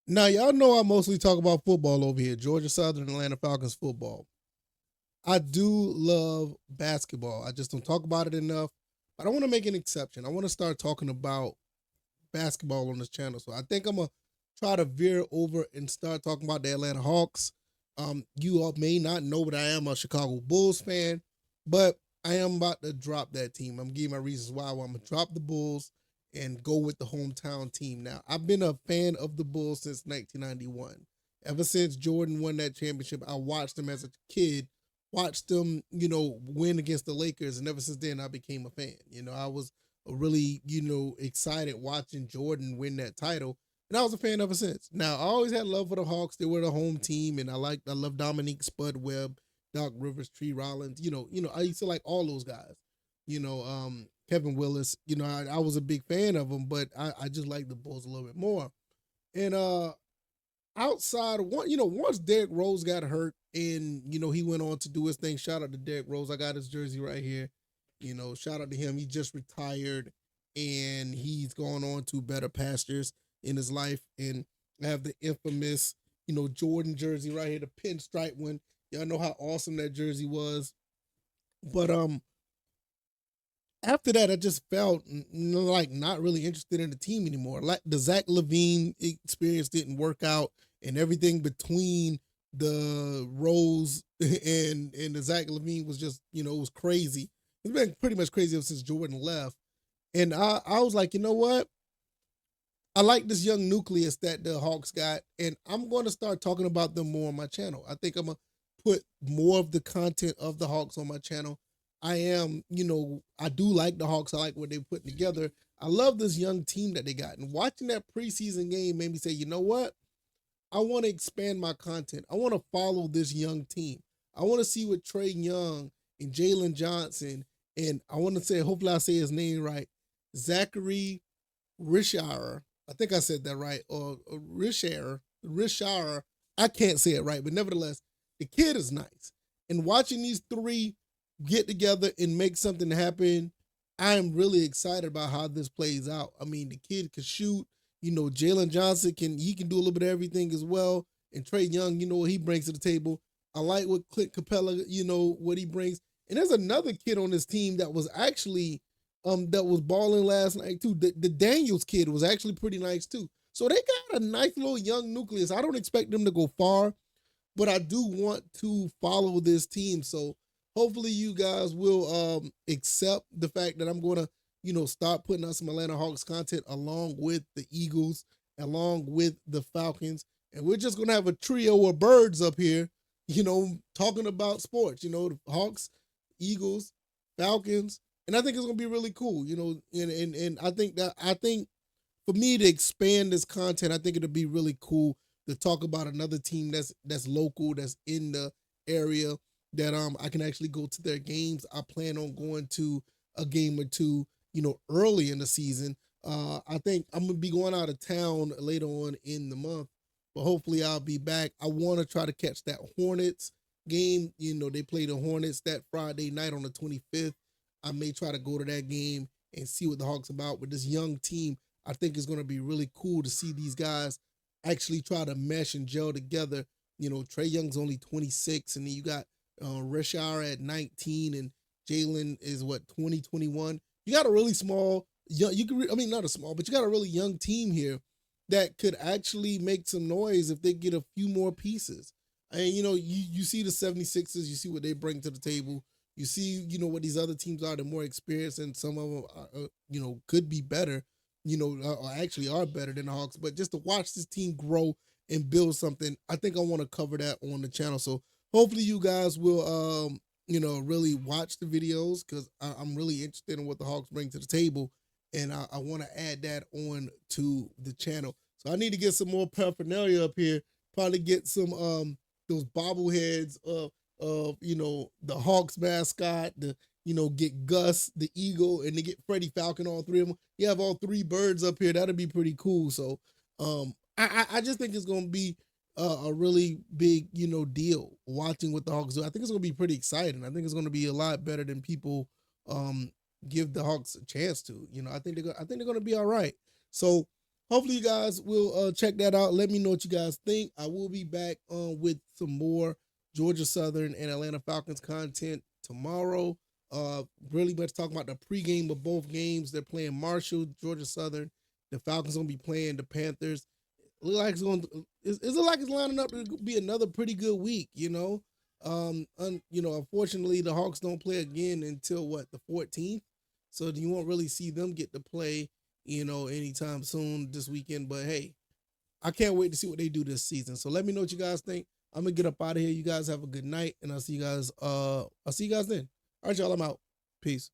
Now, y'all know I mostly talk about football over here, Georgia Southern Atlanta Falcons football. I do love basketball. I just don't talk about it enough. But I want to make an exception. I want to start talking about basketball on this channel. So I think I'm gonna try to veer over and start talking about the Atlanta Hawks. You all may not know, but I am a Chicago Bulls fan. But I am about to drop that team. I'm giving my reasons why. I'm gonna drop the Bulls and go with the hometown team. Now, I've been a fan of the Bulls since 1991. Ever since Jordan won that championship, I watched them as a kid, watched them, win against the Lakers, and ever since then, I became a fan. I was really, excited watching Jordan win that title. And I was a fan ever since. Now, I always had love for the Hawks. They were the home team, and I love Dominique Spud Webb, Doc Rivers, Tree Rollins. I used to like all those guys. Kevin Willis. I was a big fan of them, but I just like the Bulls a little bit more. And outside of one, once Derrick Rose got hurt and he went on to do his thing. Shout out to Derrick Rose. I got his jersey right here. Shout out to him. He just retired and he's gone on to better pastures in his life. And I have the infamous, Jordan jersey right here, the pinstripe one. Y'all know how awesome that jersey was. But after that, I just felt like not really interested in the team anymore. Like the Zach Levine experience didn't work out, and everything between the Rose and the Zach Levine was just it was crazy. It's been pretty much crazy ever since Jordan left, and I was like, you know what? I like this young nucleus that the Hawks got, and I'm going to start talking about them more on my channel. I think I'm gonna put more of the content of the Hawks on my channel. I do like the Hawks. I like what they're putting together. I love this young team that they got. And watching that preseason game made me say, you know what? I want to expand my content. I want to follow this young team. I want to see what Trey Young and Jalen Johnson, and I want to say, hopefully I say his name right, Zachary Rishar. I think I said that right. Or Rishar. I can't say it right, but nevertheless, the kid is nice. And watching these three get together and make something happen, I'm really excited about how this plays out. I mean, the kid can shoot. Jalen Johnson can do a little bit of everything as well. And Trey Young, what he brings to the table. I like what Clint Capella, what he brings. And there's another kid on this team that was actually that was balling last night too. The Daniels kid was actually pretty nice too. So they got a nice little young nucleus. I don't expect them to go far, but I do want to follow this team. So hopefully you guys will accept the fact that I'm going to, start putting out some Atlanta Hawks content along with the Eagles, along with the Falcons. And we're just going to have a trio of birds up here, talking about sports, the Hawks, Eagles, Falcons. And I think it's going to be really cool, and I think for me to expand this content, I think it'll be really cool to talk about another team that's local, that's in the area, that I can actually go to their games. I plan on going to a game or two, early in the season. I think I'm gonna be going out of town later on in the month, but hopefully I'll be back. I want to try to catch that Hornets game. They play the Hornets that Friday night on the 25th. I may try to go to that game and see what the Hawks about with this young team. I think it's going to be really cool to see these guys actually try to mesh and gel together. Trey Young's only 26, and then you got Rashard at 19, and Jalen is what 2021. You got a really small, young, you can, I mean, not a small, but you got a really young team here that could actually make some noise if they get a few more pieces. And you see the 76ers, you see what they bring to the table. You see, what these other teams are. They're more experienced, and some of them, could be better. Or actually are better than the Hawks. But just to watch this team grow and build something, I think I want to cover that on the channel. So hopefully you guys will, really watch the videos, because I'm really interested in what the Hawks bring to the table, and I want to add that on to the channel. So I need to get some more paraphernalia up here. Probably get some those bobbleheads of the Hawks mascot, get Gus the Eagle, and to get Freddie Falcon, all three of them. You have all three birds up here. That'd be pretty cool. So I just think it's gonna be a really big deal watching what the Hawks do. I think it's gonna be pretty exciting. I think it's gonna be a lot better than people um give the Hawks a chance to. I think they're gonna be all right. So hopefully you guys will check that out. Let me know what you guys think. I will be back with some more Georgia Southern and Atlanta Falcons content tomorrow. Really much talking about the pregame of both games. They're playing Marshall, Georgia Southern. The Falcons gonna be playing the Panthers. It look like it's going. It look like it's lining up to be another pretty good week. Unfortunately, the Hawks don't play again until what, the 14th. So you won't really see them get to play, anytime soon this weekend. But hey, I can't wait to see what they do this season. So let me know what you guys think. I'm gonna get up out of here. You guys have a good night, and I'll see you guys. I'll see you guys then. All right, y'all. I'm out. Peace.